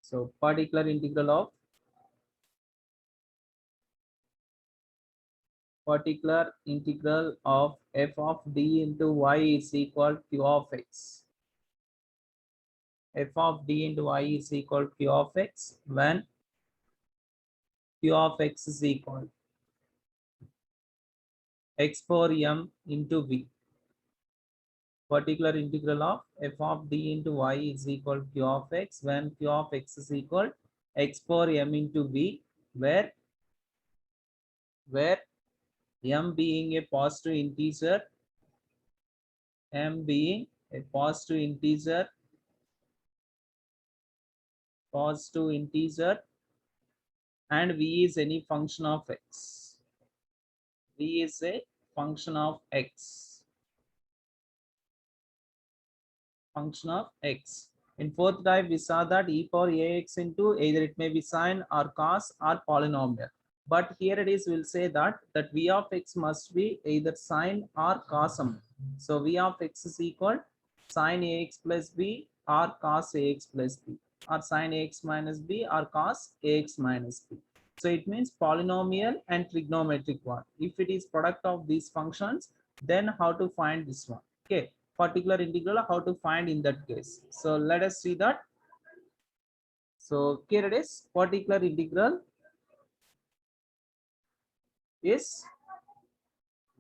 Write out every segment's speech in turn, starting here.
So particular integral of f of d into y is equal q of x. F of d into y is equal q of x when q of x is equal x power m into v. Particular integral of f of d into y is equal q of x when q of x is equal x power m into v, where m being a positive integer, m being a positive integer, and v is any function of x. V is a function of x. Function of x. In fourth type, we saw that e power ax into either it may be sine or cos or polynomial. But here it is, we'll say that v of x must be either sine or cos. So v of x is equal sine ax plus b or cos ax plus b, or sine ax minus b or cos ax minus b. So it means polynomial and trigonometric one. If it is product of these functions, then how to find this one? Okay, particular integral, how to find in that case. So let us see that. So here it is, particular integral is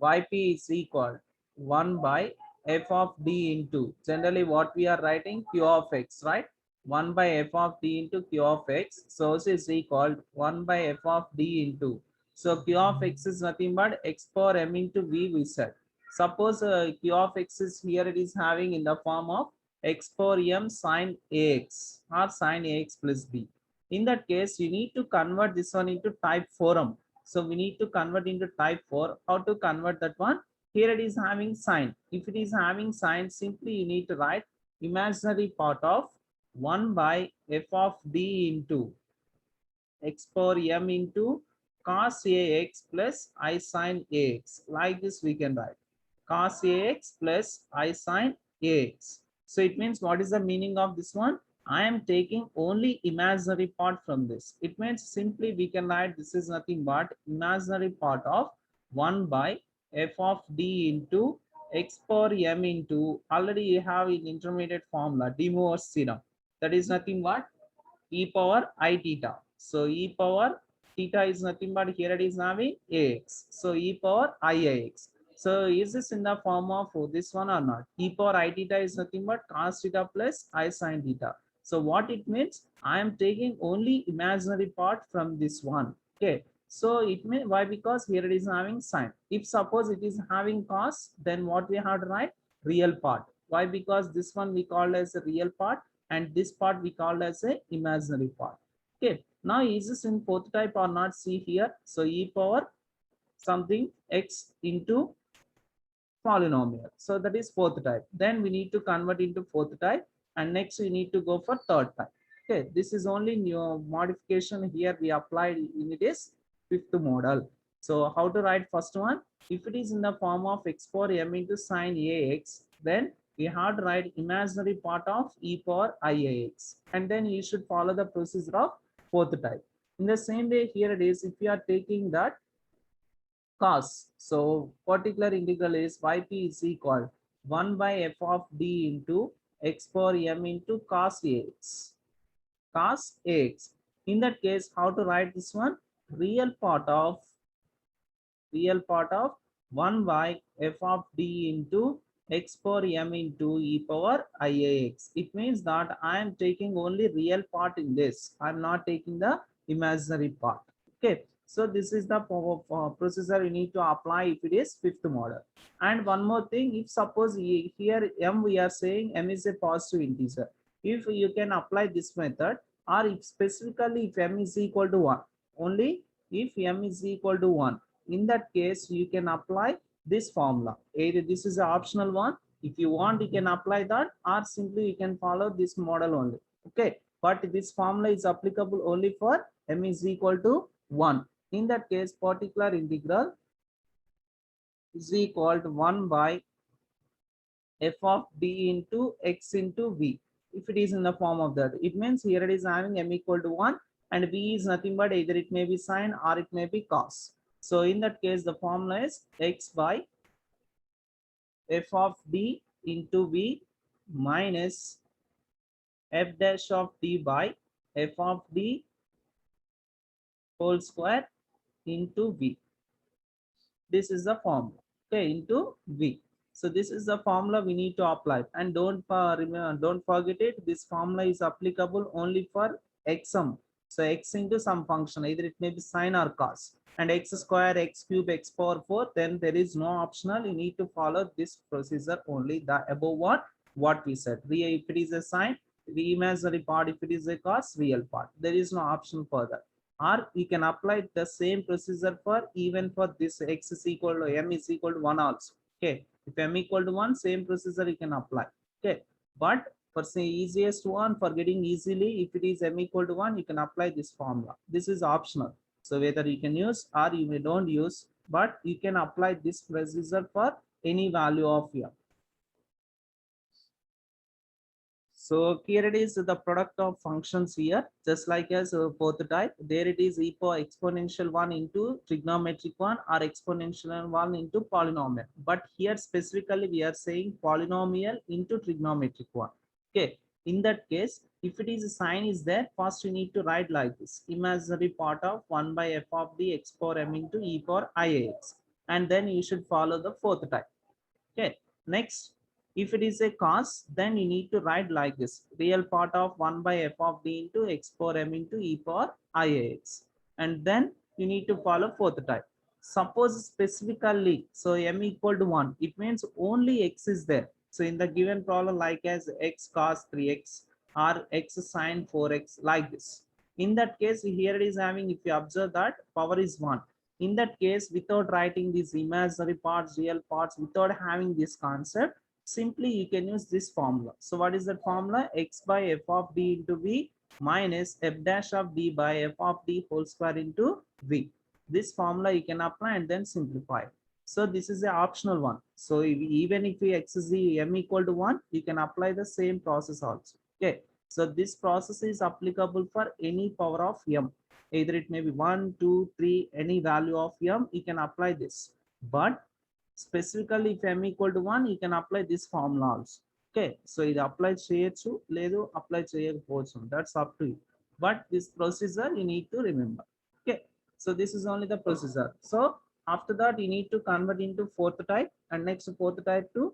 yp is equal 1 by f of d into, generally what we are writing, q of x, right? 1 by f of d into q of x. So this is equal 1 by f of d into, so q of x is nothing but x power m into v, we said. Suppose q of x is here, it is having in the form of x power m sine ax or sine ax plus b. In that case, you need to convert this one into type form. So we need to convert into type 4. How to convert that one? Here it is having sine. If it is having sine, simply you need to write imaginary part of 1 by f of d into x power m into cos ax plus I sine ax. Like this we can write cos ax plus I sine ax. So it means, what is the meaning of this one? I am taking only imaginary part from this. It means simply we can write this is nothing but imaginary part of 1 by f of d into x power m into, already you have in intermediate formula, De Moivre's theorem. That is nothing but e power I theta. So e power theta is nothing but here it is having ax. So e power IAX. So is this in the form of this one or not? E power I theta is nothing but cos theta plus I sin theta. So what it means? I am taking only imaginary part from this one. Okay. So it means, why? Because here it is having sine. If suppose it is having cos, then what we have to write? Real part. Why? Because this one we call as a real part, and this part we call as a imaginary part. Okay. Now is this in fourth type or not? See here. So e power something x into polynomial. So that is fourth type. Then we need to convert into fourth type, and next we need to go for third type. Okay, this is only new modification here we applied in it is fifth model. So how to write first one? If it is in the form of x power m into sine ax, then we have to write imaginary part of e power IAX, and then you should follow the procedure of fourth type. In the same way, here it is, if you are taking that cos. So particular integral is yp is equal 1 by f of d into x power m into cos ax. Cos ax. In that case, how to write this one? Real part of 1 by f of d into x power m into e power IAX. It means that I am taking only real part in this. I am not taking the imaginary part. Okay. So this is the procedure you need to apply if it is fifth model. And one more thing, if suppose here m we are saying m is a positive integer. If you can apply this method, or if specifically if m is equal to 1, only if m is equal to 1, in that case you can apply this formula. Either this is an optional one, if you want you can apply that, or simply you can follow this model only. Okay, but this formula is applicable only for m is equal to 1. In that case, particular integral is equal to 1 by f of d into x into v. if it is in the form of that. It means here it is having m equal to 1 and v is nothing but either it may be sine or it may be cos. So in that case, the formula is x by f of d into v minus f dash of d by f of d whole square into v. This is the formula, okay, into v. So this is the formula we need to apply, and remember, don't forget it, this formula is applicable only for x sum. So x into some function, either it may be sine or cos, and x square, x cube, x power 4, then there is no optional, you need to follow this procedure only, the above what we said. If it is a sine, the imaginary part, if it is a cos, real part, there is no option further. Or we can apply the same procedure for even for this x is equal to m is equal to 1 also. Okay, if m equal to 1, same procedure you can apply. Okay, but for say easiest one, for getting easily, if it is m equal to 1, you can apply this formula. This is optional, so whether you can use or you may don't use, but you can apply this procedure for any value of m. So here it is the product of functions here, just like as fourth type. There it is e power exponential 1 into trigonometric 1 or exponential 1 into polynomial. But here specifically we are saying polynomial into trigonometric 1. Okay. In that case, if it is a sign is there, first you need to write like this. Imaginary part of 1 by f of d x power m into e power iax. And then you should follow the fourth type. Okay. Next, if it is a cos, then you need to write like this. Real part of 1 by f of d into x power m into e power iax. And then you need to follow fourth type. Suppose specifically, so m equal to 1, it means only x is there. So in the given problem, like as x cos 3x or x sine 4x, like this. In that case, here it is having, if you observe that, power is 1. In that case, without writing these imaginary parts, real parts, without having this concept, simply you can use this formula. So what is that formula? X by f of d into v minus f dash of d by f of d whole square into v. This formula you can apply and then simplify. So this is the optional one. So even if we x is the m equal to 1, you can apply the same process also. Okay. So this process is applicable for any power of m. Either it may be 1, 2, 3, any value of m, you can apply this. But specifically if m equal to 1, you can apply this formula also. Okay, so it apply cheyochu ledu apply cheyakochu, that's up to you, but this procedure you need to remember. Okay, so this is only the procedure. So after that you need to convert into fourth type, and next fourth type to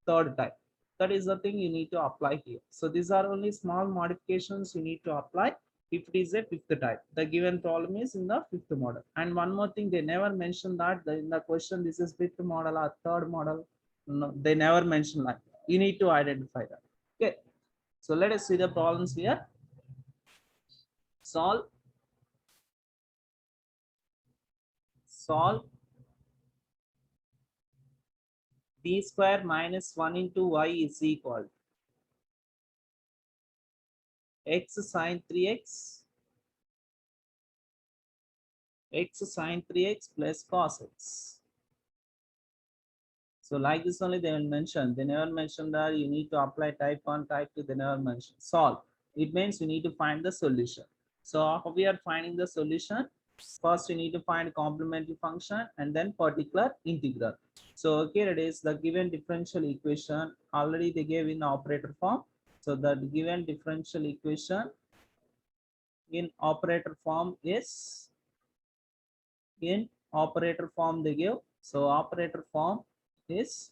third type. That is the thing you need to apply here. So these are only small modifications you need to apply if it is a fifth type. The given problem is in the fifth model. And one more thing, they never mention that in the question this is fifth model or third model. No, they never mention that. You need to identify that. Okay, so let us see the problems here. Solve d square minus 1 into y is equal x sine 3x x sine 3x plus cos x. So like this only they will mention. They never mention that you need to apply type 1, type 2. They never mention. Solve. It means you need to find the solution. So how we are finding the solution? First, you need to find complementary function and then particular integral. So here it is, the given differential equation. Already they gave in the operator form. So the given differential equation in operator form is they give. So operator form is,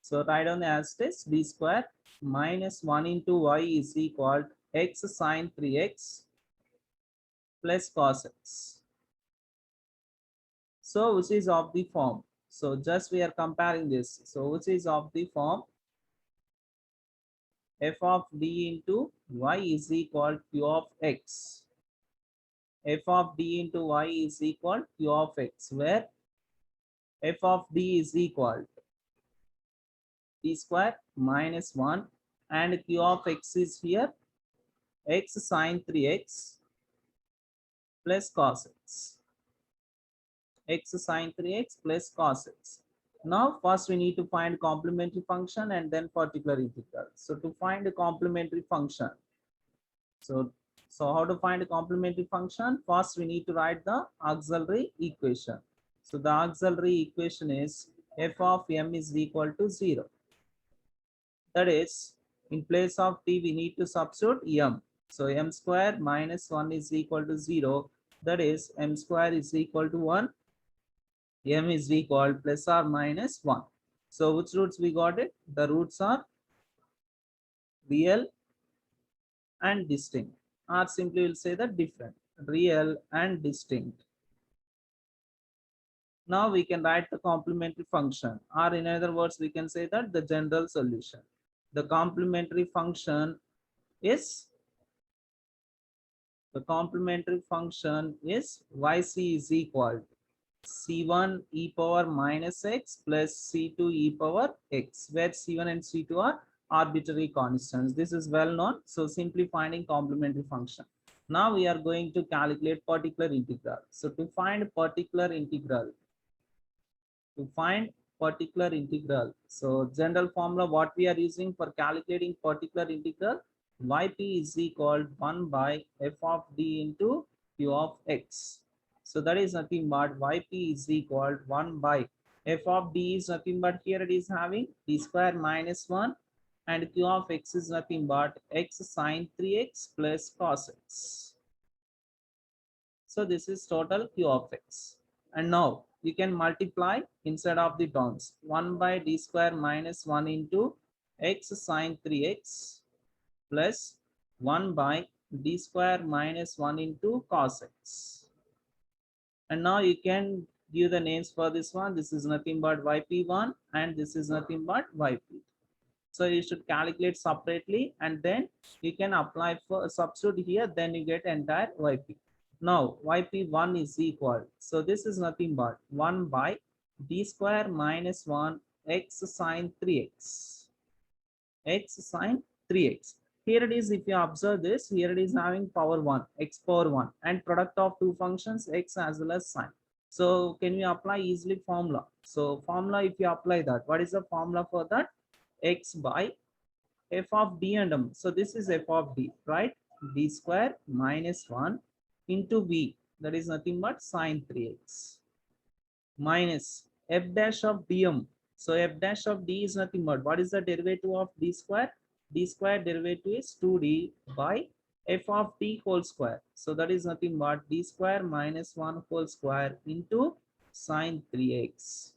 so write down the as this d square minus 1 into y is equal to x sine 3x plus cos x. So which is of the form? So just we are comparing this. So which is of the form f of d into y is equal to q of x. F of d into y is equal to q of x, where f of d is equal to d square minus 1 and q of x is here x sine 3x plus cos x. X sine 3x plus cos x. Now, first we need to find complementary function and then particular integral. So to find a complementary function, so how to find a complementary function? First, we need to write the auxiliary equation. So the auxiliary equation is f of m is equal to 0. That is, in place of t, we need to substitute m. So m square minus 1 is equal to 0. That is, m square is equal to 1. M is equal plus or minus 1. So which roots we got it? The roots are real and distinct, or simply we'll say the different, real and distinct. Now we can write the complementary function, or in other words, we can say that the general solution. The complementary function is yc is equal to c1 e power minus x plus c2 e power x, where c1 and c2 are arbitrary constants. This is well known. So simply finding complementary function. Now we are going to calculate particular integral. So to find particular integral, so general formula what we are using for calculating particular integral, yp is equal to 1 by f of d into q of x. So that is nothing but yp is equal to 1 by f of d is nothing but here it is having d square minus 1 and q of x is nothing but x sine 3x plus cos x. So this is total q of x. And now you can multiply inside of the terms 1 by d square minus 1 into x sine 3x plus 1 by d square minus 1 into cos x. And now you can give the names for this one. This is nothing but yp1 and this is nothing but yp2. So you should calculate separately and then you can apply for substitute here, then you get entire yp. Now yp1 is equal, so this is nothing but 1 by d square minus 1 x sine 3x, x sine 3x. Here it is, if you observe this, here it is having power 1, x power 1 and product of two functions x as well as sine. So can we apply easily formula? So formula, if you apply that, what is the formula for that? X by f of d and m. So this is f of d, right? D square minus 1 into v, that is nothing but sine 3x, minus f dash of dm. So f dash of d is nothing but, what is the derivative of d square? D square derivative is 2d by f of d whole square. So that is nothing but d square minus 1 whole square into sine 3x.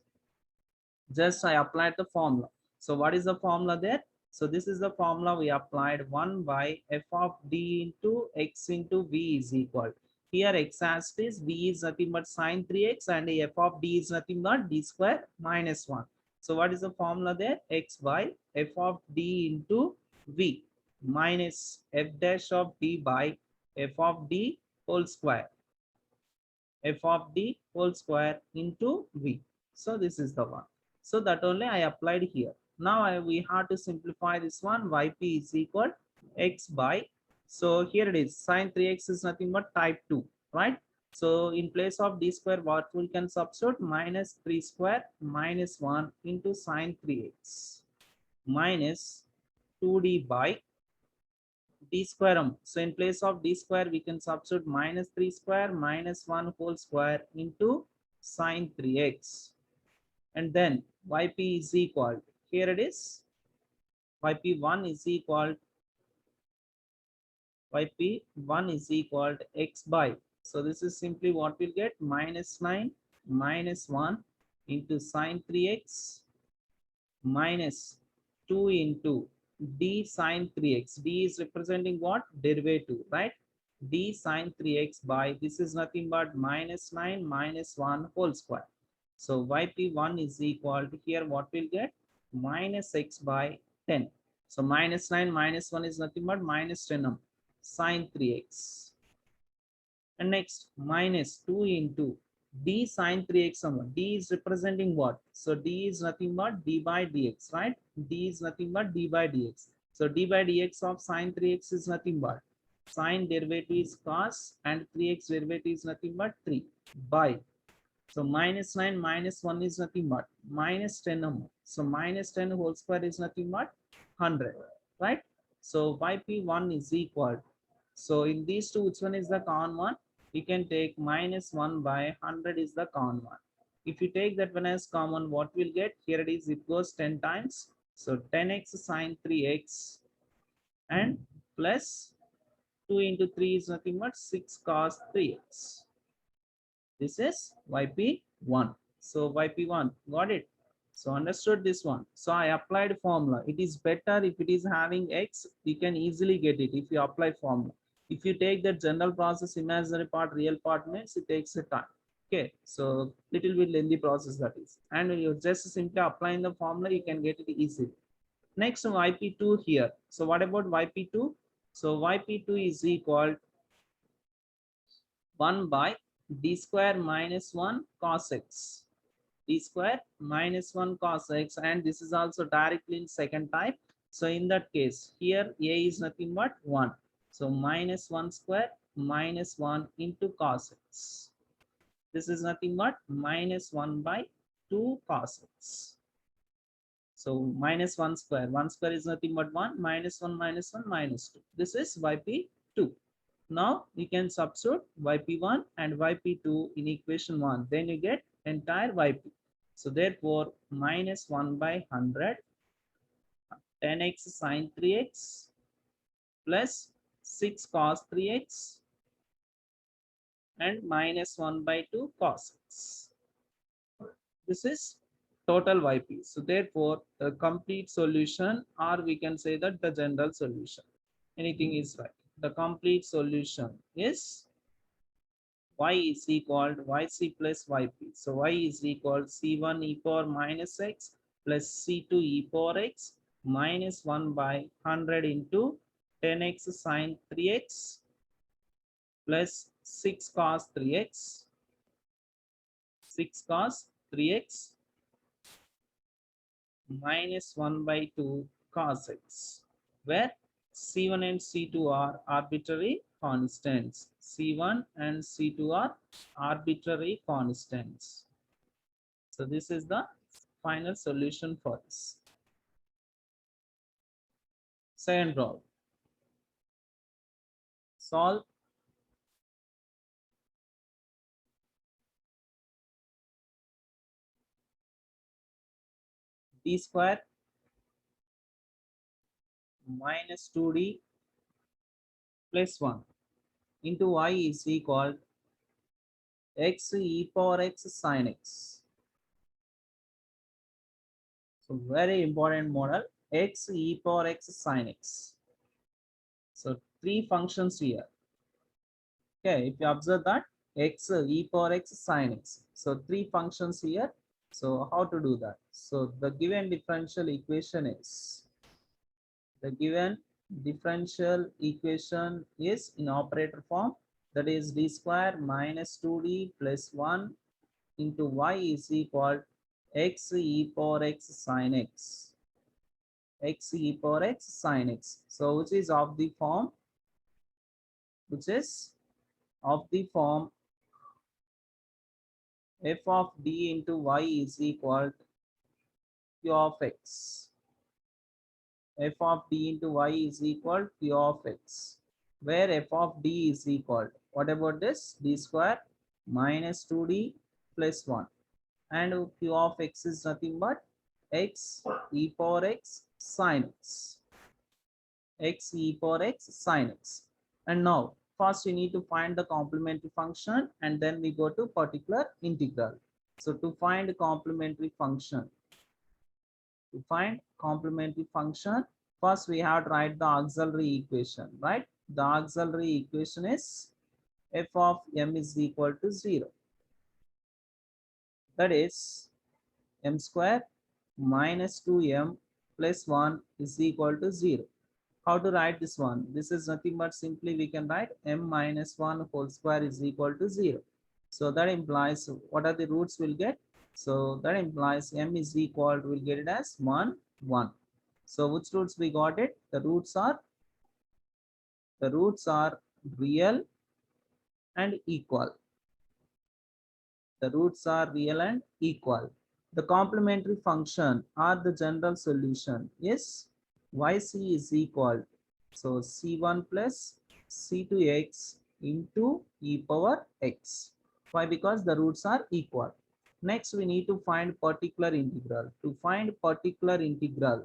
Just I applied the formula. So what is the formula there? So this is the formula we applied, 1 by f of d into x into v is equal. Here x as it is, v is nothing but sine 3x and f of d is nothing but d square minus 1. So what is the formula there? X by f of d into v minus f dash of d by f of d whole square, f of d whole square into v. So this is the one. So that only I applied here. Now we have to simplify this one. Yp is equal x by, so here it is, sine 3x is nothing but type 2, right? So in place of d square, what we can substitute? Minus 3 square minus 1 into sine 3x minus 2d by d square m. So in place of d square, we can substitute minus 3 square minus 1 whole square into sine 3x. And then yp is equal, here it is, yp1 is equal to x by, so this is simply what we'll get, minus 9 minus 1 into sine 3x minus 2 into d sine 3x. D is representing what? Derivative, right? D sine 3x by, this is nothing but minus 9 minus 1 whole square. So yp1 is equal to, here what we'll get? Minus x by 10. So minus 9 minus 1 is nothing but minus 10 sine 3x. And next minus 2 into d sine 3x. D is representing what? So d is nothing but d by dx, right? D is nothing but d by dx. So d by dx of sine 3x is nothing but sine derivative is cos and 3x derivative is nothing but 3 by So minus 9 minus 1 is nothing but minus 10 number. So minus 10 whole square is nothing but 100, right? So yp1 is equal. So in these two, which one is the common one? You can take minus 1 by 100 is the common one. If you take that one as common, what we'll get? Here it is, it goes 10 times. So 10x sine 3x and plus 2 into 3 is nothing but 6 cos 3x. This is YP1. So YP1, got it? So understood this one. So I applied formula. It is better if it is having X, you can easily get it if you apply formula. If you take the general process, imaginary part, real part means it takes a time. Okay, so little bit lengthy process that is. And you just simply applying the formula, you can get it easily. Next YP2 here. So what about YP2? So YP2 is equal 1 by d square minus 1 cos x. D square minus 1 cos x, and this is also directly in second type. So in that case, here a is nothing but 1. So minus 1 square minus 1 into cos x. This is nothing but minus 1 by 2 cos x. So minus 1 square. 1 square is nothing but 1. Minus 1 minus 1 minus 2. This is YP2. Now you can substitute YP1 and YP2 in equation 1. Then you get entire YP. So therefore, minus 1 by 100, 10x sine 3x plus 6 cos 3x and minus 1 by 2 cos x. This is total YP. So therefore, the complete solution, or we can say that the general solution, anything is right. The complete solution is y is equal to yc plus yp. So y is equal to c1 e power minus x plus c2 e power x minus 1 by 100 into 10x sine 3x plus 6 cos 3x, 6 cos 3x minus 1 by 2 cos x, where C1 and C2 are arbitrary constants. C1 and C2 are arbitrary constants. So this is the final solution for this. Second problem. Solve d square minus 2d plus 1 into y is equal x e power x sin x. So very important model, x e power x sin x. So three functions here. Okay, if you observe that x e power x sin x. So three functions here. So how to do that? So the given differential equation is in operator form, that is d square minus 2d plus 1 into y is equal x e power x sin x. X e power x sin x. So which is of the form f of d into y is equal to q of x. F of d into y is equal to q of x, where f of d is equal to, what about this? D square minus 2d plus 1, and q of x is nothing but x e power x sin x. X e power x sin x. And now first we need to find the complementary function, and then we go to particular integral. So to find complementary function, first we have to write the auxiliary equation, right? The auxiliary equation is f of m is equal to 0. That is m square minus 2m plus 1 is equal to 0. How to write this one? This is nothing but simply we can write m minus 1 whole square is equal to 0. So that implies, what are the roots we'll get? So that implies m is equal to, we'll get it as 1, 1. So which roots we got it? The roots are real and equal. The roots are real and equal. The complementary function or the general solution is yc is equal. So c1 plus c2x into e power x. Why? Because the roots are equal. Next, we need to find particular integral. To find particular integral,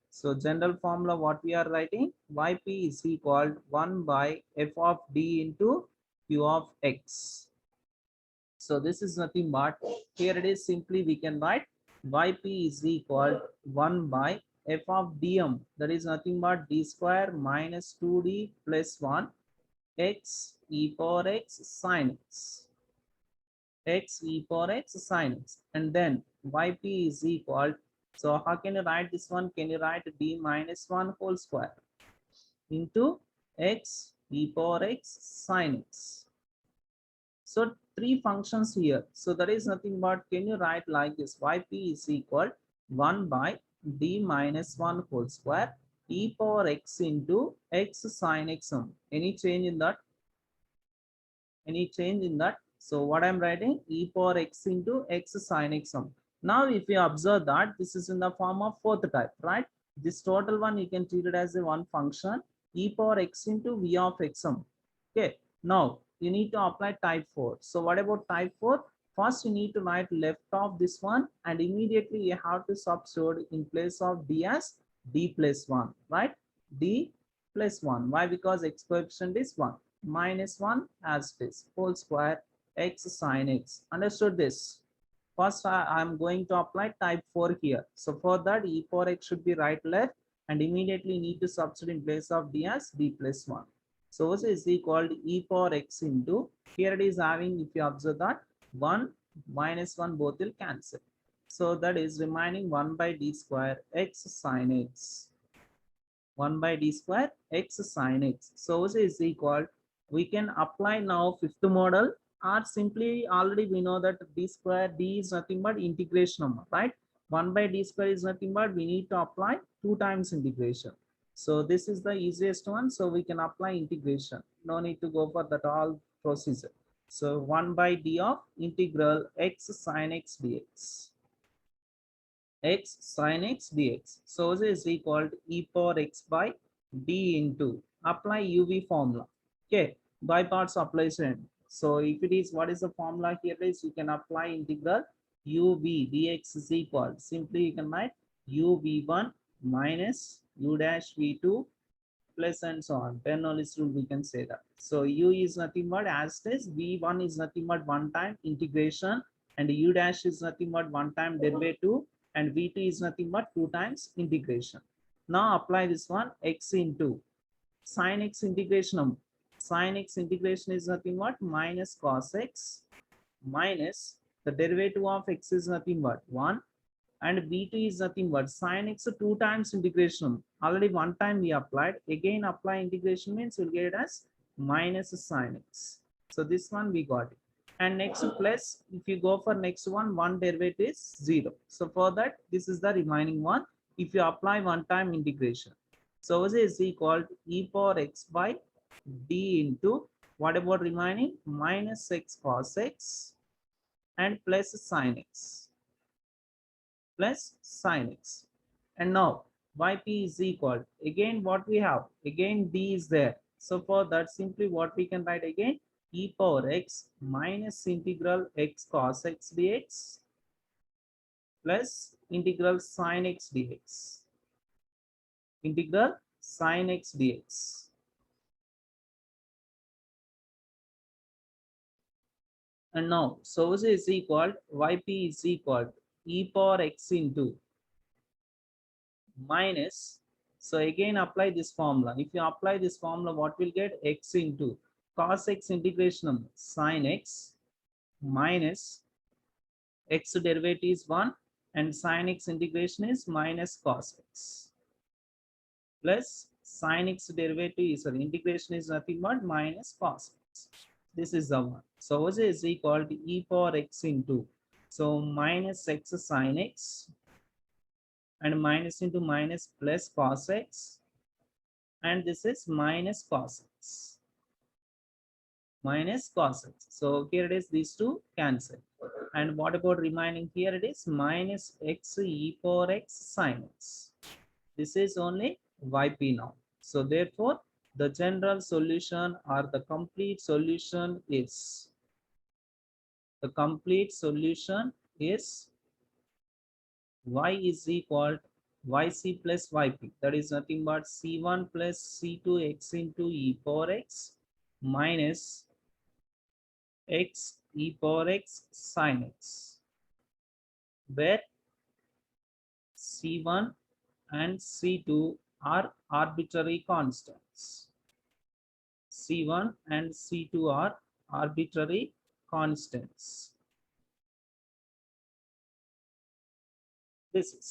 so general formula what we are writing, yp is equal 1 by f of d into q of x. So this is nothing but, here it is, simply we can write yp is equal 1 by f of dm, that is nothing but d square minus 2d plus 1 x e power x sin x, and then yp is equal, so how can you write this one? Can you write d minus 1 whole square into x e power x sin x? So three functions here. So that is nothing but, can you write like this? Yp is equal 1 by d minus 1 whole square e power x into x sin x. Any change in that? Any change in that? So what I'm writing, e power x into x sin x. Now if you observe that this is in the form of fourth type, right? This total one you can treat it as a one function, e power x into v of x. Okay, now you need to apply type 4. So what about type 4? First you need to write left of this one, and immediately you have to substitute in place of d as d plus 1, right? D plus 1. Why? Because x coefficient is 1, minus 1 as this whole square x sin x. Understood this? First I'm going to apply type 4 here. So for that, e power x should be right left, and immediately need to substitute in place of d as d plus 1. So this is equal to e power x into, here it is having, if you observe that, 1 minus 1 both will cancel. So that is remaining 1 by d square x sin x. 1 by d square x sin x. So this is equal, we can apply now fifth model, or simply already we know that d square, d is nothing but integration, right? 1 by d square is nothing but, we need to apply 2 times integration. So this is the easiest one, so we can apply integration. No need to go for that all procedure. So 1 by d of integral x sin x dx. X sin x dx. So this is equal to e power x by d into, apply uv formula. Okay, by parts operation. So if it is, what is the formula here is, you can apply integral uv dx is equal, simply you can write uv1 minus u dash v2 plus and so on. Bernoulli's rule, we can say that. So u is nothing but, as this v1 is nothing but one time integration, and u dash is nothing but one time derivative, and v2 is nothing but 2 times integration. Now apply this one, x into sin x integration. Sin x integration is nothing but minus cos x minus the derivative of x is nothing but 1, and v2 is nothing but sin x 2 times integration. Already one time we applied, again apply integration means we'll get it as minus sin x. So this one we got it. And next plus, if you go for next one derivative is 0. So for that, this is the remaining one if you apply one time integration. So this is equal to e power x by d into, what about remaining, minus x cos x and plus sin x, plus sin x. And now yp is equal, again what we have, again d is there. So for that, simply what we can write again, e power x minus integral x cos x dx plus integral sin x dx. Integral sin x dx. And now, so this is equal, yp is equal e power x into minus, so again apply this formula. If you apply this formula, what will get, x into cos x integration of sin x minus x derivative is 1, and sin x integration is minus cos x plus sin x derivative is, integration is nothing but minus cos x. This is the one. So this is equal to e power x into, so minus x sin x and minus into minus plus cos x, and this is minus cos x. minus cos x. So here it is, these two cancel. And what about remaining here? It is minus x e power x sin x. This is only yp now. So therefore, the general solution or the complete solution is, the complete solution is y is equal to yc plus yp. That is nothing but c1 plus c2x into e power x minus x e power x sin x, where c1 and c2 are arbitrary constants. C1 and C2 are arbitrary constants. This is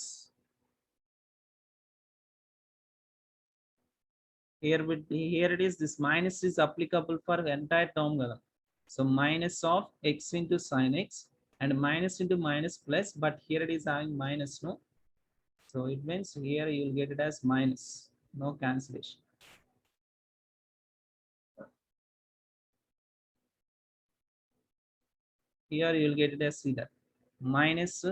here with here it is, this minus is applicable for entire term. So minus of x into sin x and minus into minus plus, but here it is having minus, no. So it means here you will get it as minus, no cancellation. Here you will get it as, see that minus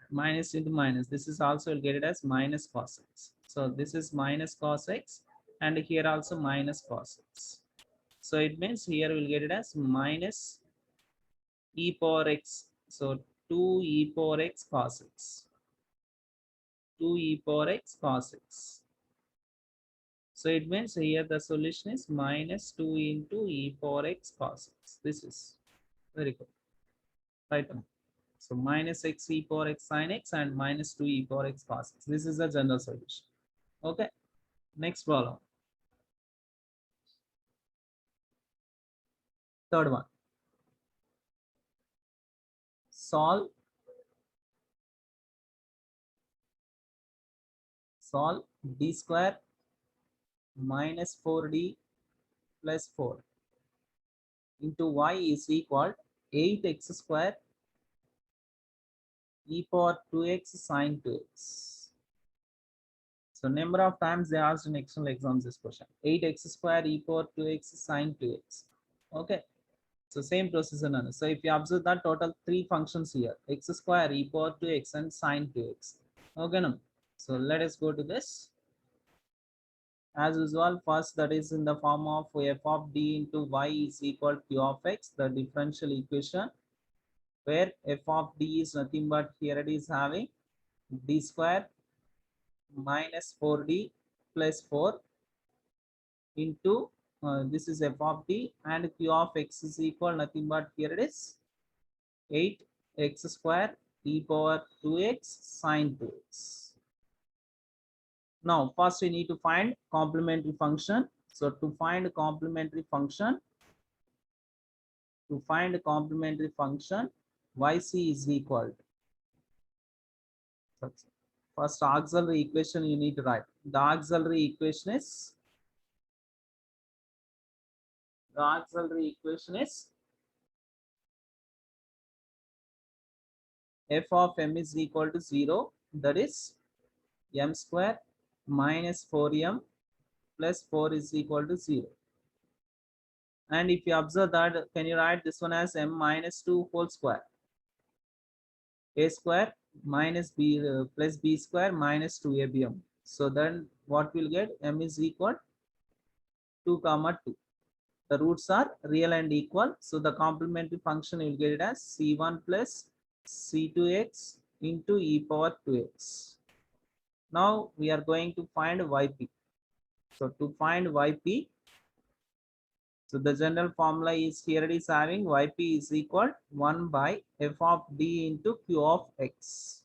minus into minus, this is also you'll get it as minus cos x. So this is minus cos x and here also minus cos x. So it means here we'll get it as minus e power x. So 2 e power x cos x. 2 e power x cos x. So it means here the solution is minus 2 into e power x cos x. This is very good. Right. So minus x e power x sin x and minus 2 e power x cos x. This is the general solution. Okay. Next problem. Third one. Solve d square minus 4d plus 4 into y is equal 8x square e power 2x sin 2x. So number of times they asked in external exams this question. 8x square e power 2x sin 2x. Okay. So same procedure. So if you observe that total 3 functions here, x square e power 2x and sin 2x. Okay. No? So let us go to this. As usual, first that is in the form of f of d into y is equal to q of x, the differential equation, where f of d is nothing but here it is having d square minus 4d plus 4 into this is f of d, and q of x is equal nothing but here it is 8x square e power 2x sin 2x. Now first we need to find complementary function. So to find complementary function, yc is equal to, first auxiliary equation you need to write. The auxiliary equation is f of m is equal to 0, that is m square minus 4m plus 4 is equal to 0. And if you observe that, can you write this one as m minus 2 whole square? A square minus b plus b square minus 2abm. So then what we'll get? M is equal 2 comma 2. The roots are real and equal. So the complementary function you will get it as c1 plus c2x into e power 2x. Now we are going to find yp. So to find yp, so the general formula is here it is having yp is equal 1 by f of d into q of x.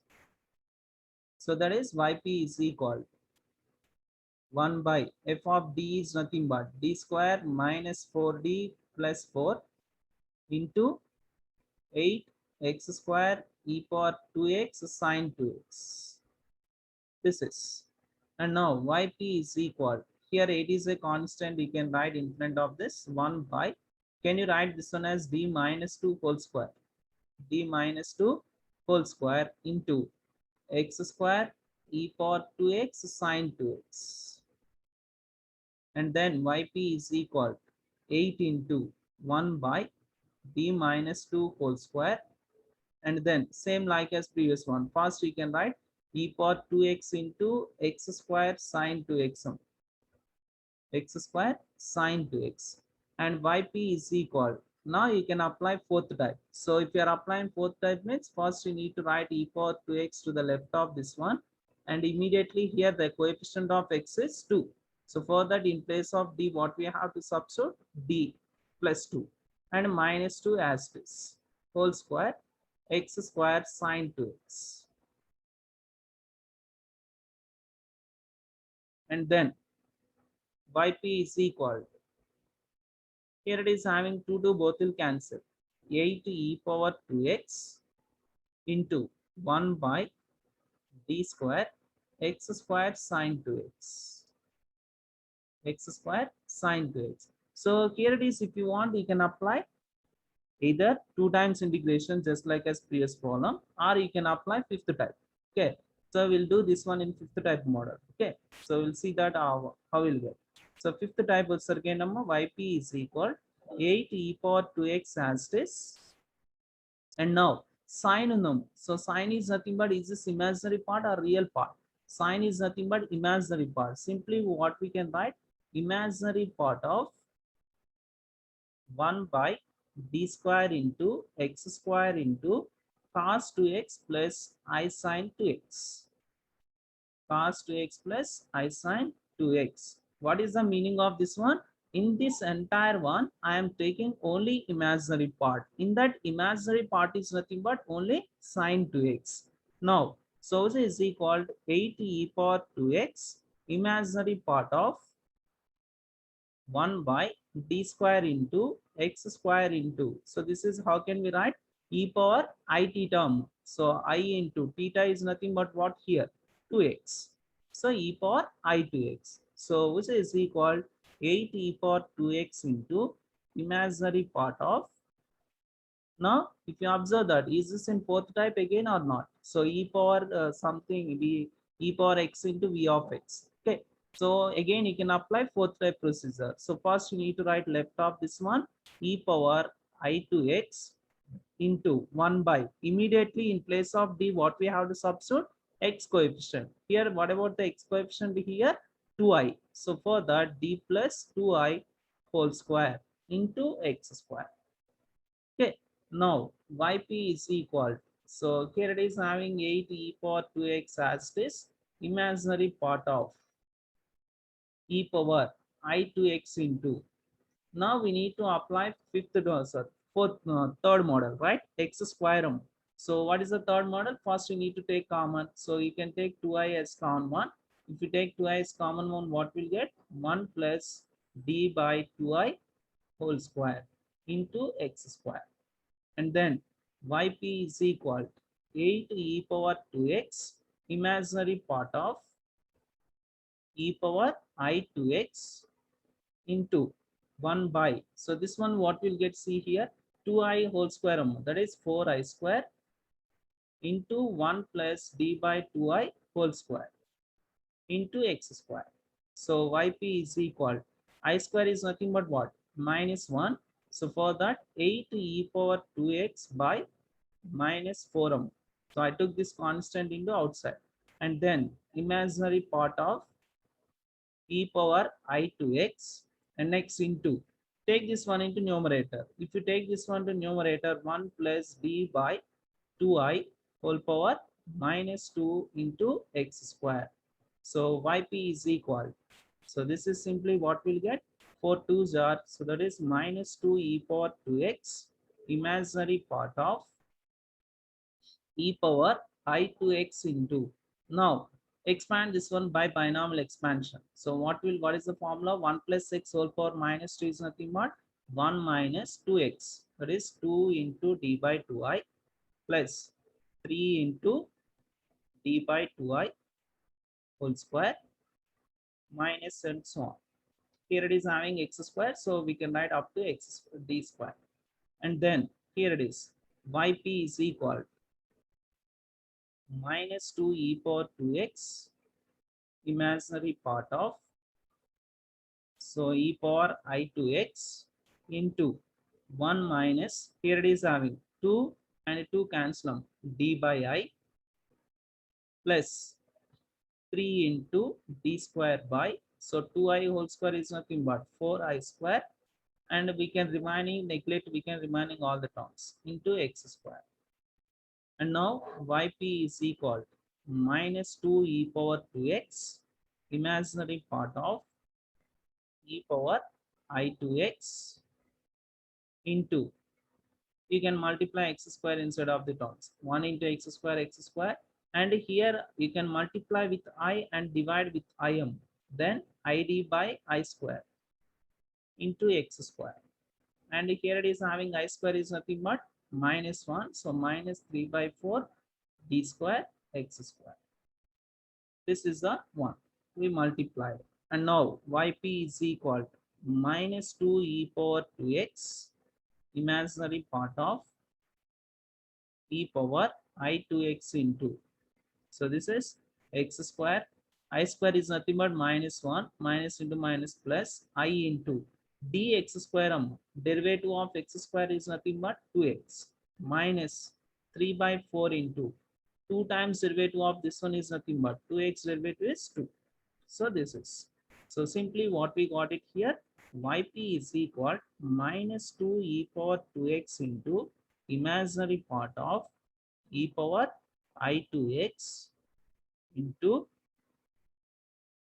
So that is yp is equal 1 by f of d is nothing but d square minus 4d plus 4 into 8x square e power 2x sin 2x. This is, and now yp is equal, here it is a constant, you can write in front of this 1 by, can you write this one as d minus 2 whole square, d minus 2 whole square into x square e power 2x sin 2x, and then yp is equal 8 into 1 by d minus 2 whole square. And then same like as previous one. First we can write e power 2x into x square sine 2x, x square sine 2x, and yp is equal. Now you can apply fourth type. So if you are applying fourth type means first you need to write e power 2x to the left of this one, and immediately here the coefficient of x is 2. So for that, in place of d, what we have to substitute? D plus 2 and minus 2 as this whole square x square sine 2x. And then yp is equal. Here it is having 2 to both will cancel. 8 e power 2x into 1 by d square x square sine 2x. X square sine 2x. So here it is, if you want, you can apply either 2 times integration just like as previous problem, or you can apply fifth type. Okay. So we'll do this one in fifth type model. Okay. So we'll see that how we'll get. So fifth type was again number yp is equal 8 e power 2x as this. And now sine unknown. So sine is nothing but, is this imaginary part or real part? Sine is nothing but imaginary part. Simply what we can write, imaginary part of 1 by d square into x square into cos 2x plus I sin 2x. Cos 2x plus I sin 2x. What is the meaning of this one? In this entire one, I am taking only imaginary part. In that imaginary part is nothing but only sin 2x. Now, so this is equal to 8 e power 2x, imaginary part of 1 by d square into x square into. So this is how can we write e power it term. So I into theta is nothing but what here? 2x. So e power I 2x. So which is equal 8 e power 2x into imaginary part of. Now if you observe that, is this in fourth type again or not? So e power something v, e power x into v of x. Okay. So again, you can apply fourth type procedure. So first you need to write left of this one, e power I to x into 1 by, immediately in place of d, what we have to substitute? X coefficient. Here, what about the x coefficient here? 2i. So for that, d plus 2i whole square into x square. Okay. Now, yp is equal. So here it is having 8 e power 2x as this imaginary part of e power I to x into. Now we need to apply third model, right? X square. So what is the third model? First you need to take common. So you can take 2i as common one. If you take 2i as common one, what will get? 1 plus d by 2i whole square into x square. And then yp is equal 8 e power 2x imaginary part of e power I to x into 1 by, so this one what we'll get, see here, 2i whole square, that is 4i square into 1 plus d by 2i whole square into x square. So yp is equal, I square is nothing but what? Minus 1. So for that, 8 e power 2x by minus 4m. So I took this constant into outside. And then imaginary part of e power I to x, and next into, take this one into numerator. If you take this one to numerator, 1 plus d by 2i whole power minus 2 into x square. So yp is equal. So this is simply what we'll get. 4 2s are, so that is minus 2 e power 2x imaginary part of e power I to x into. Now expand this one by binomial expansion. So what is the formula? 1 plus x whole power minus 2 is nothing but 1 minus 2x. That is 2 into d by 2i plus 3 into d by 2i whole square minus and so on. Here it is having x square, so we can write up to x d square. And then here it is yp is equal minus 2 e power 2x imaginary part of, so e power I to x into 1 minus, here it is having 2 and 2 cancel them, d by I plus 3 into d square by, so 2I whole square is nothing but 4I square, and we can remaining neglect, we can remaining all the terms into x square. And now yp is equal to minus 2 e power 2x, imaginary part of e power I 2x into, you can multiply x square inside of the terms, 1 into x square, and here you can multiply with I and divide with im, then id by I square into x square, and here it is having I square is nothing but minus 1, so minus 3 by 4 d square x square. This is the one we multiplied, and now yp is equal to minus 2 e power 2x, imaginary part of e power I 2x into, so this is x square, I square is nothing but minus 1, minus into minus plus I into dx square, derivative of x square is nothing but 2x minus 3 by 4 into 2 times derivative of this one is nothing but 2x derivative is 2. So this is, so simply what we got it here, yp is equal minus 2 e power 2x into imaginary part of e power I 2x into,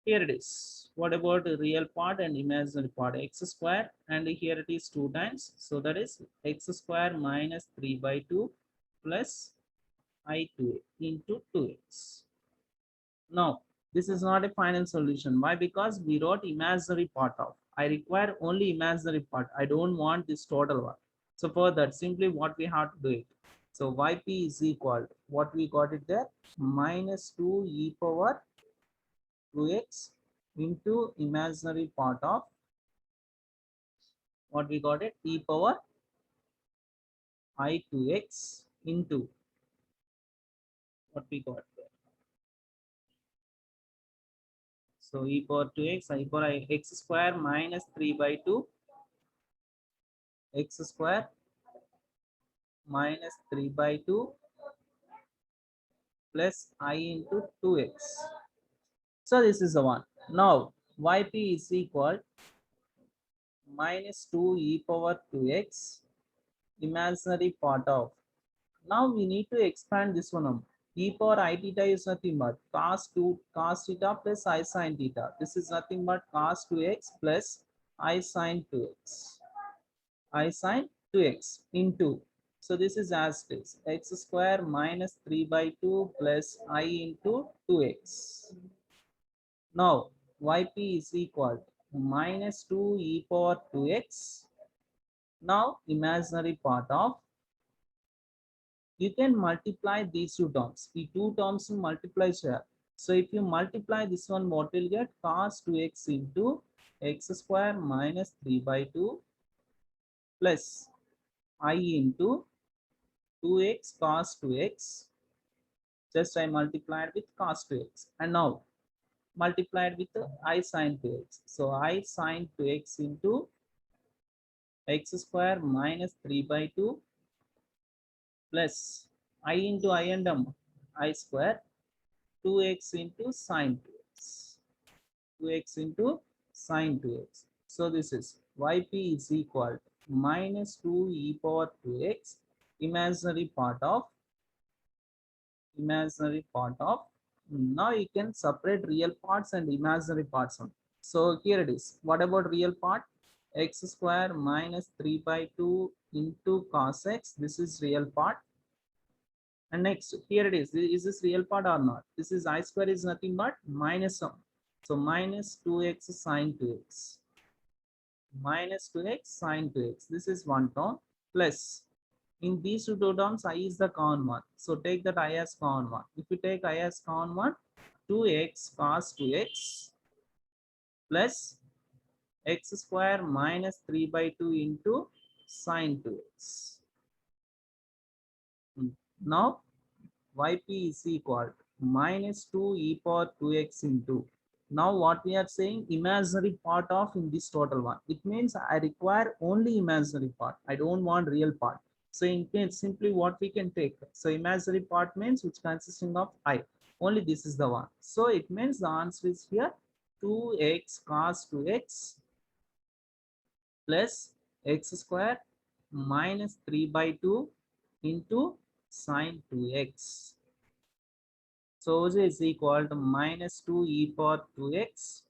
here it is, what about the real part and imaginary part, x square, and here it is 2 times, so that is x square minus 3 by 2 plus I 2 into 2x. Now this is not a final solution, why? Because we wrote imaginary part of, I require only imaginary part, I don't want this total one. So for that, simply what we have to do it, so yp is equal to, what we got it there, minus 2 e power 2x into imaginary part of, what we got it, e power I 2x into, what we got there, so e power 2x, I power x square minus 3 by 2 x square minus 3 by 2 plus I into 2x. So this is the one. Now yp is equal minus 2 e power 2x, imaginary part of, now we need to expand this one. E power I theta is nothing but cos theta plus I sin theta. This is nothing but cos 2x plus I sin 2x. I sin 2x into, so this is as it is, x square minus 3 by 2 plus I into 2x. Now yp is equal to minus 2 e power 2x. Now imaginary part of, you can multiply these two terms. The two terms multiply here. So if you multiply this one, what will get, cos 2x into x square minus 3 by 2 plus I into 2x cos 2x. Just I multiplied with cos 2x, and now multiplied with I sin 2x. So I sin 2x into x square minus 3 by 2 plus I into I and I square 2x into sin 2x. 2x into sin 2x. So this is yp is equal to minus 2 e power 2x, imaginary part of, now you can separate real parts and imaginary parts on. So here it is, what about real part, x square minus 3 by 2 into cos x, this is real part. And next, here it is this real part or not? This is I square is nothing but minus sum. So minus 2x sin 2x. Minus 2x sin 2x. This is one term plus. In these two terms, I is the common one. So take that I as common one. If you take I as common one, 2x cos 2x plus x square minus 3 by 2 into sin 2x. Now yp is equal to minus 2 e power 2x into Now what we are saying, imaginary part of in this total one. It means I require only imaginary part. I don't want real part. So in case simply what we can take. So imaginary part means which consisting of I. Only this is the one. So it means the answer is here 2x cos 2x plus x square minus 3 by 2 into sine 2x. So this is equal to minus 2 e power 2x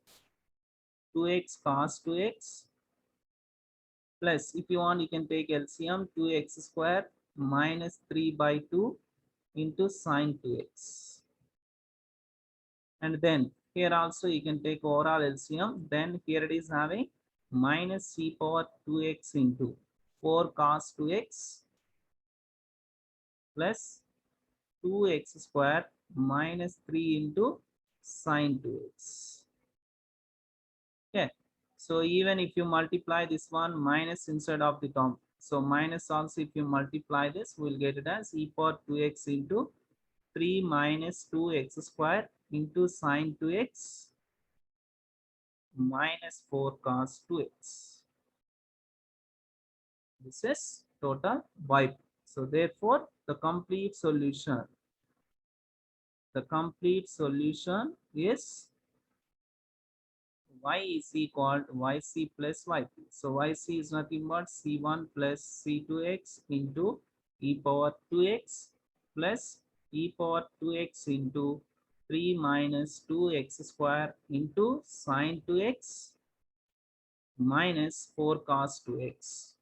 2x cos 2x plus, if you want, you can take LCM 2x square minus 3 by 2 into sine 2x. And then here also you can take overall LCM. Then here it is having minus c power 2x into 4 cos 2x plus 2x square minus 3 into sine 2x. Okay. So even if you multiply this one minus inside of the term, so minus also if you multiply this, we'll get it as e power 2x into 3 minus 2x square into sine 2x minus 4 cos 2x. This is total y. So therefore, the complete solution is y is equal to yc plus yp. So yc is nothing but c1 plus c2x into e power 2x plus e power 2x into 3 minus 2x square into sine 2x minus 4 cos 2x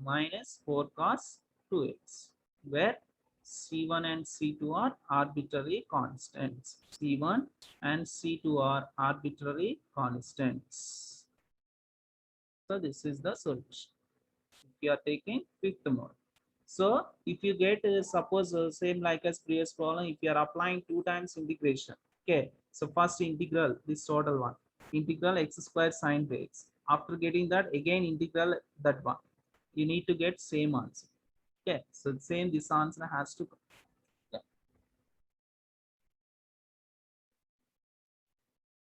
minus 4 cos 2x, where C1 and C2 are arbitrary constants. C1 and C2 are arbitrary constants. So this is the solution. If you are taking fifth mode. So if you get suppose same like as previous problem, if you are applying 2 times integration. Okay. So first integral this total one. Integral x square sine x. After getting that again integral that one. You need to get same answer. Okay. So same this answer has to come. Yeah.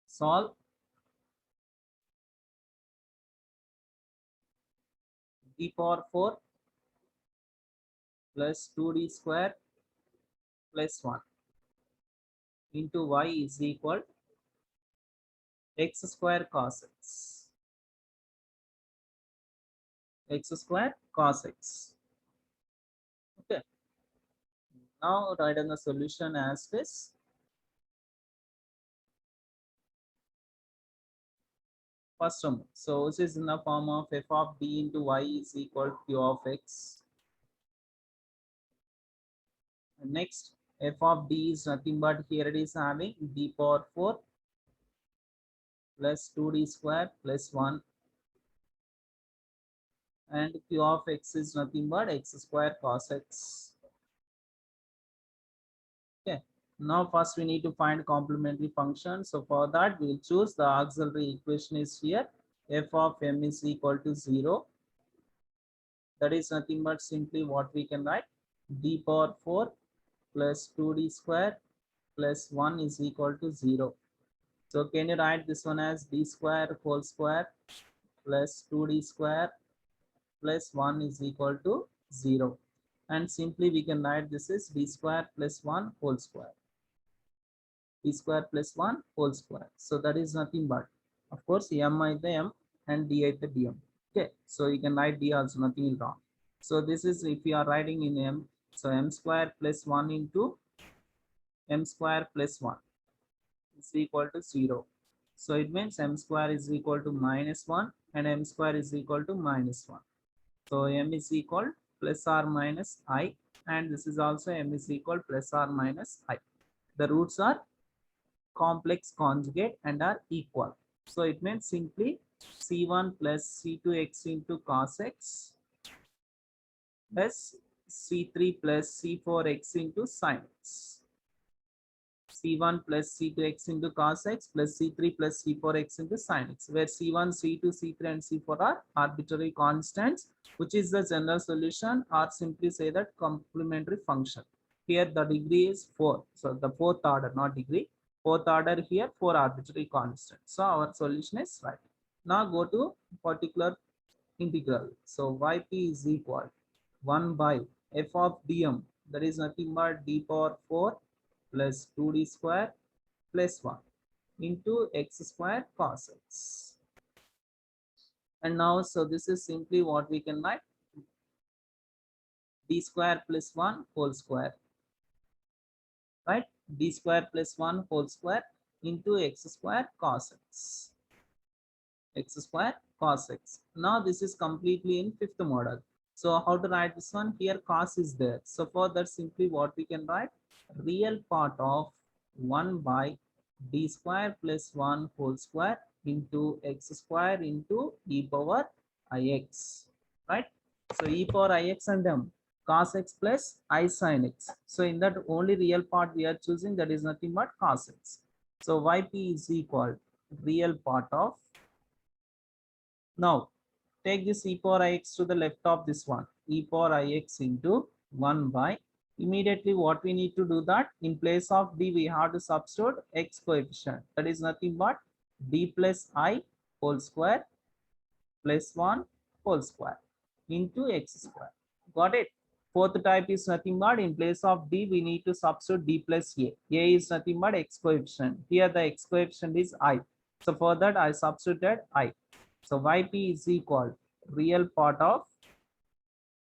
Solve d power 4 plus 2d square plus 1 into y is equal x square cos x square cos x. Okay. Now write down the solution as this. First one. So this is in the form of f of d into y is equal to q of x. And next, f of d is nothing but here it is having d power 4 plus 2d square plus 1. And q of x is nothing but x square cos x. Okay. Now first we need to find complementary function. So for that we'll choose the auxiliary equation is here. F of m is equal to 0. That is nothing but simply what we can write. D power 4 plus 2d square plus 1 is equal to 0. So can you write this one as d square whole square plus 2d square plus 1 is equal to 0. And simply we can write this is d square plus 1 whole square. D square plus 1 whole square. So that is nothing but, of course, m is the m and d is the dm. Okay, so you can write d also, nothing is wrong. So this is if you are writing in m, so m square plus 1 into m square plus 1 is equal to 0. So it means m square is equal to minus 1 and m square is equal to minus 1. So m is equal plus or minus I, and this is also m is equal plus or minus I. The roots are complex conjugate and are equal. So it means simply c1 plus c2x into cos x plus c3 plus c4x into sin x. c1 plus c2x into cos x plus c3 plus c4x into sin x, where c1, c2, c3 and c4 are arbitrary constants, which is the general solution, or simply say that complementary function. Here the degree is 4, so the fourth order, not degree. Fourth order here, 4 arbitrary constants. So our solution is right. Now go to particular integral. So yp is equal 1 by f of dm, that is nothing but d power 4 plus 2d square plus 1 into x square cos x. And now, so this is simply what we can write, d square plus 1 whole square, right? D square plus 1 whole square into x square cos x. X square cos x. Now this is completely in fifth model. So how to write this one? Here cos is there. So for that, simply what we can write, real part of 1 by d square plus 1 whole square into x square into e power ix, right? So e power ix and m, cos x plus I sin x. So in that only real part we are choosing, that is nothing but cos x. So yp is equal real part of, now take this e power ix to the left of this one, e power ix into 1 by, immediately what we need to do, that in place of d we have to substitute x coefficient, that is nothing but d plus I whole square plus 1 whole square into x square. Got it? Fourth type is nothing but in place of d we need to substitute d plus a. A is nothing but x coefficient. Here the x coefficient is I. So for that I substituted I. So yp is equal real part of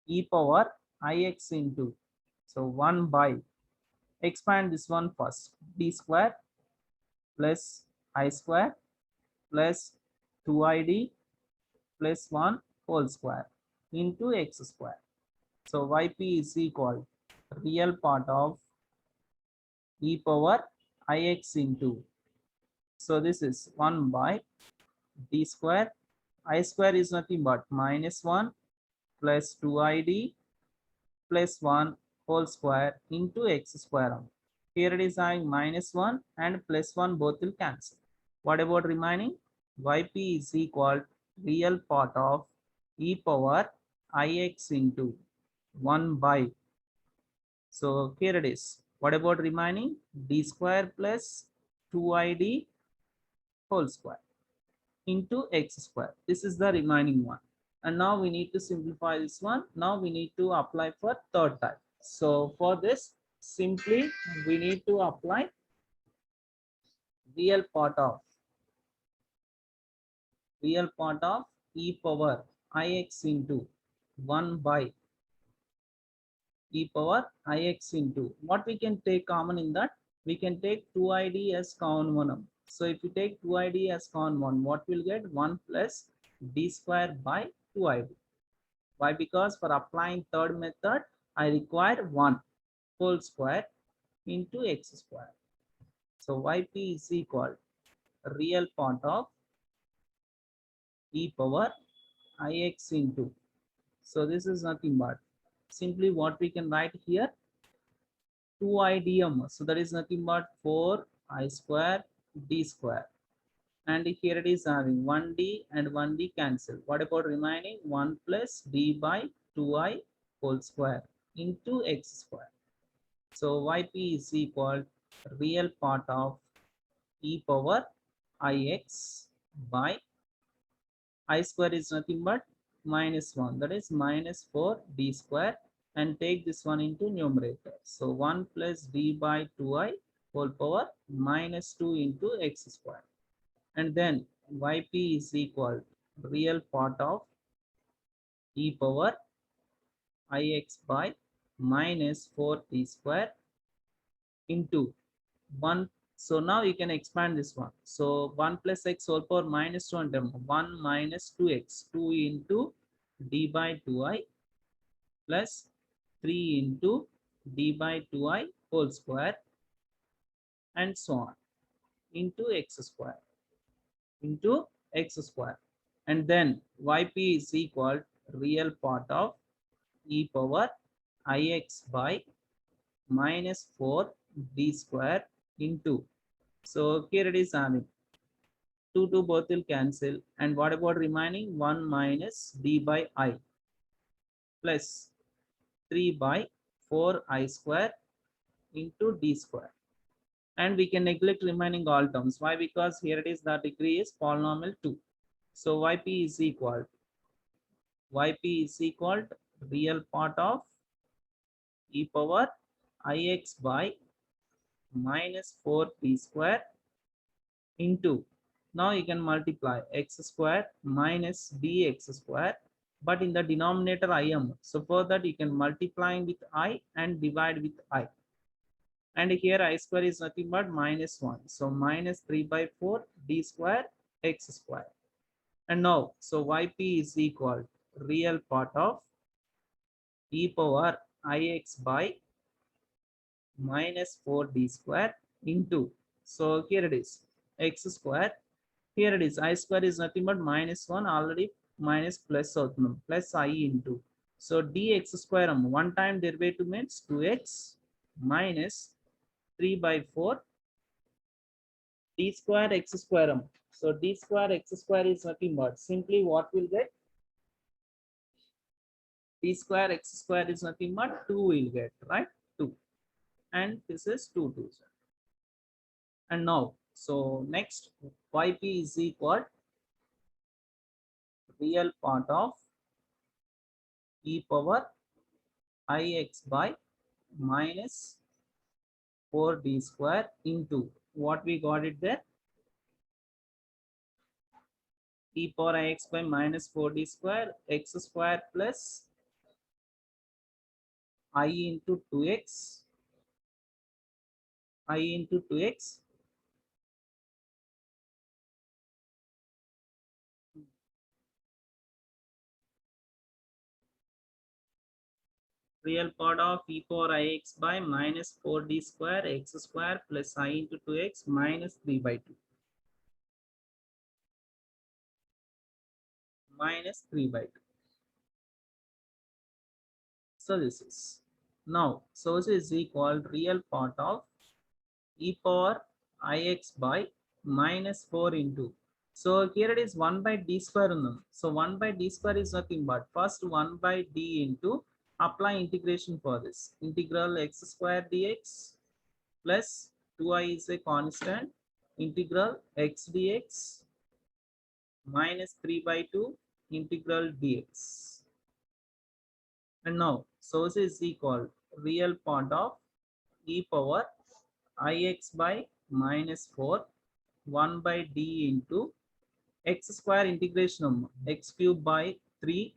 e power ix into, so 1 by, expand this one first, d square plus I square plus 2id plus 1 whole square into x square. So yp is equal real part of e power ix into, so this is 1 by d square, I square is nothing but minus 1 plus 2id plus 1 whole square into x square. Here it is having minus 1 and plus 1 both will cancel. What about remaining? Yp is equal real part of e power ix into 1 by, so here it is. What about remaining? D square plus 2id whole square into x square. This is the remaining one. And now we need to simplify this one. Now we need to apply for third type. So for this, simply we need to apply real part of e power ix into 1 by e power ix into, what we can take common in that, we can take 2id as common one. So if you take 2id as common one, what will get? 1 plus d square by 2id. Why? Because for applying third method I require 1 whole square into x square. So yp is equal real part of e power ix into, so this is nothing but simply what we can write here, 2idm, so that is nothing but 4i square d square, and here it is having 1d and 1d cancel. What about remaining? 1 plus d by 2i whole square into x square. So yp is equal real part of e power ix by, I square is nothing but minus 1, that is minus 4 d square, and take this one into numerator. So 1 plus d by 2i whole power minus 2 into x square. And then yp is equal real part of e power ix by minus 4 d square into 1. So now you can expand this one. So 1 plus x whole power minus 2 and 1 minus 2x, 2 into d by 2i plus 3 into d by 2i whole square and so on into x square and then yp is equal real part of e power ix by minus 4 d square into, so here it is having 2 both will cancel, and what about remaining? 1 minus d by I plus 3 by 4i square into d square, And we can neglect remaining all terms. Why? Because here it is the degree is polynomial 2. So yp is equal to real part of e power ix by minus 4t square into, now you can multiply x square minus dx square, but in the denominator im, so for that you can multiply with I and divide with I, and here I square is nothing but minus 1, so minus 3 by 4 d square x square. And now so yp is equal real part of e power ix by minus 4d square into, so here it is x square, here it is I square is nothing but minus 1, already minus plus అవుతుంది plus I into, so dx square one time derivative means 2x minus 3 by 4 d square x square so d square x square is nothing but simply what will get, d square x square is nothing but 2 will get, right, 2, and this is 2 2. And now so next yp is equal real part of e power ix by minus 4d square into what we got it there, e power ix by minus 4d square x square plus I into 2x, I into 2x real part of e power ix by minus 4d square x square plus I into 2x minus 3 by 2 minus 3 by 2. So this is, now so this is equal real part of e power ix by minus 4 into, so here it is 1 by d square unnam. So 1 by d square is nothing but first 1 by d into, apply integration for this, integral x square dx plus 2I is a constant, integral x dx minus 3 by 2 integral dx. And now source is equal real part of e power ix by minus 4 1 by d into x square integration of x cube by 3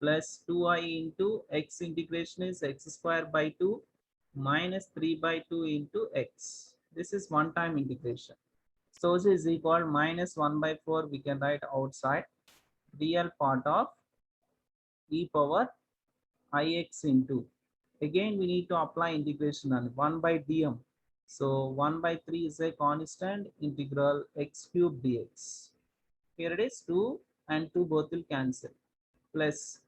plus 2I into x integration is x square by 2 minus 3 by 2 into x. This is one time integration. So this is equal minus 1 by 4 we can write outside real part of e power ix into, again we need to apply integration on 1 by dm, so 1 by 3 is a constant, integral x cube dx, here it is 2 and 2 both will cancel, plus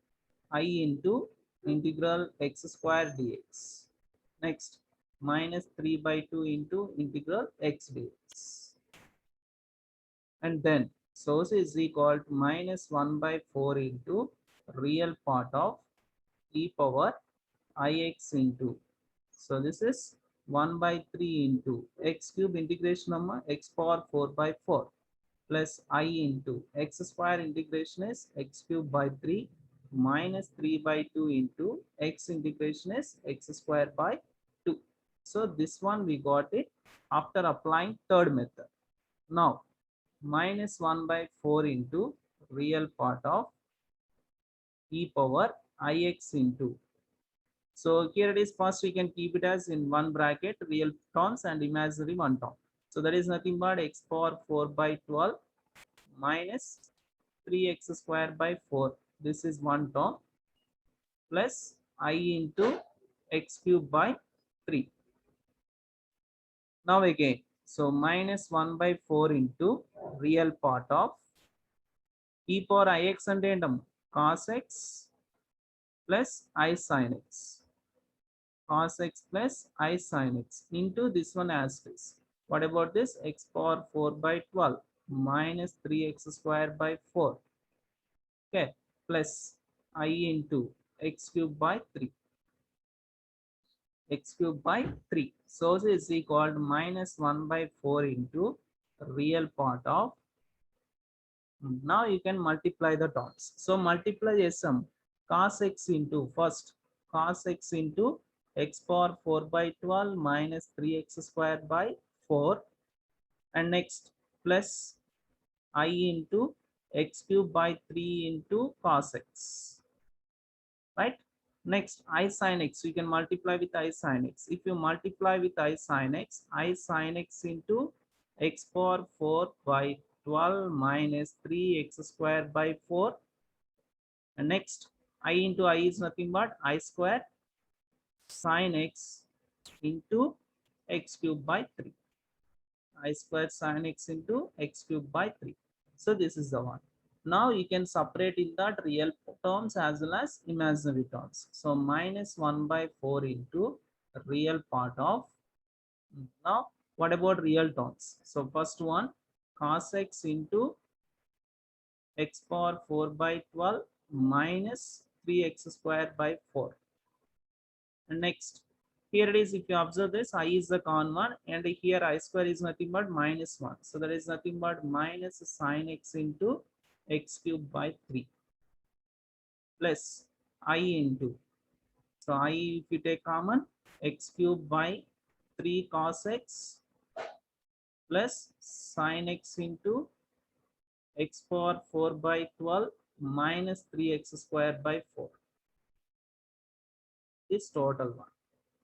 I into integral x square dx, next minus 3 by 2 into integral x dx, and then source is equal to minus 1 by 4 into real part of e power ix into, so this is 1 by 3 into x cube integration of x power 4 by 4 plus I into x square integration is x cube by 3 minus 3 by 2 into x integration is x square by 2. So this one we got it after applying third method. Now minus 1 by 4 into real part of e power ix into, so here it is first we can keep it as in one bracket real terms and imaginary one term. So that is nothing but x power 4 by 12 minus 3x square by 4. This is one term plus I into x cube by 3. Now again, so minus 1 by 4 into real part of e power ix and cos x plus I sin x. Cos x plus I sin x into this one as this. What about this x power 4 by 12 minus 3x square by 4, okay, plus I into x cube by 3, x cube by 3. So this is equal to minus 1 by 4 into real part of. Now you can multiply the terms. So multiply sum cos x into first cos x into x power 4 by 12 minus 3x square by 4, and next plus I into x cube by 3 into cos x, right? Next I sin x, you can multiply with I sin x. If you multiply with I sin x into x power 4 by 12 minus 3x square by 4, and next I into I is nothing but I square sin x into x cube by 3. I square sin x into x cube by 3. So this is the one. Now you can separate in that real terms as well as imaginary terms. So minus 1 by 4 into real part of. Now what about real terms? So first one cos x into x power 4 by 12 minus 3x square by 4. And next here it is, if you observe this, I is the common one, and here I square is nothing but minus 1. So there is nothing but minus sin x into x cube by 3 plus I into, so I if you take common, x cube by 3 cos x plus sin x into x power 4 by 12 minus 3x square by 4. This total one.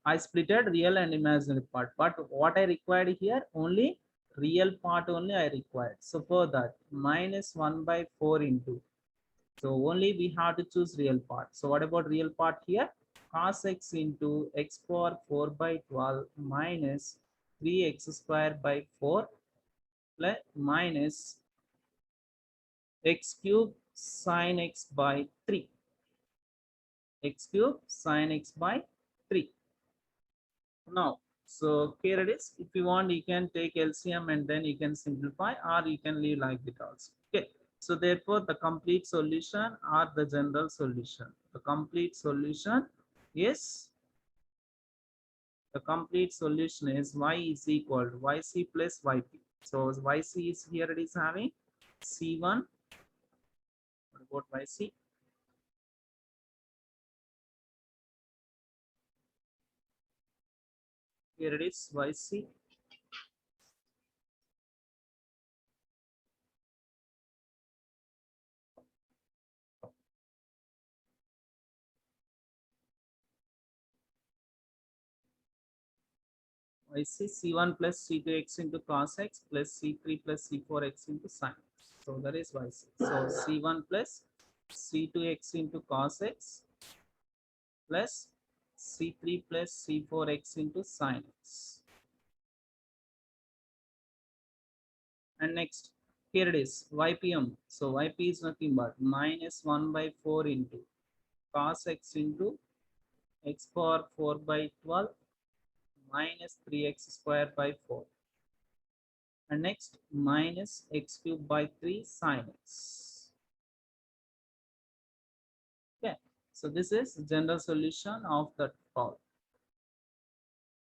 I splitted real and imaginary part, but what I required here, only real part only I required. So for that, minus 1 by 4 into, so only we have to choose real part. So what about real part here? Cos x into x power 4 by 12 minus 3x square by 4 plus minus x cube sin x by 3. X cube sin x by 3. Now, so here it is. If you want, you can take LCM and then you can simplify, or you can leave like it also. Okay. So therefore, the complete solution or the general solution. The complete solution is y is equal to yc plus yp. So yc is here, it is having c1. What about yc? Here it is yc. yc c1 plus c2x into cos x plus c3 plus c4x into sin x. So that is yc. So c1 plus c2x into cos x plus c3 plus c4x into sin x. And next here it is ypm. So yp is nothing but minus 1 by 4 into cos x into x power 4 by 12 minus 3x square by 4. And next minus x cube by 3 sin x. Okay, so this is general solution of that problem.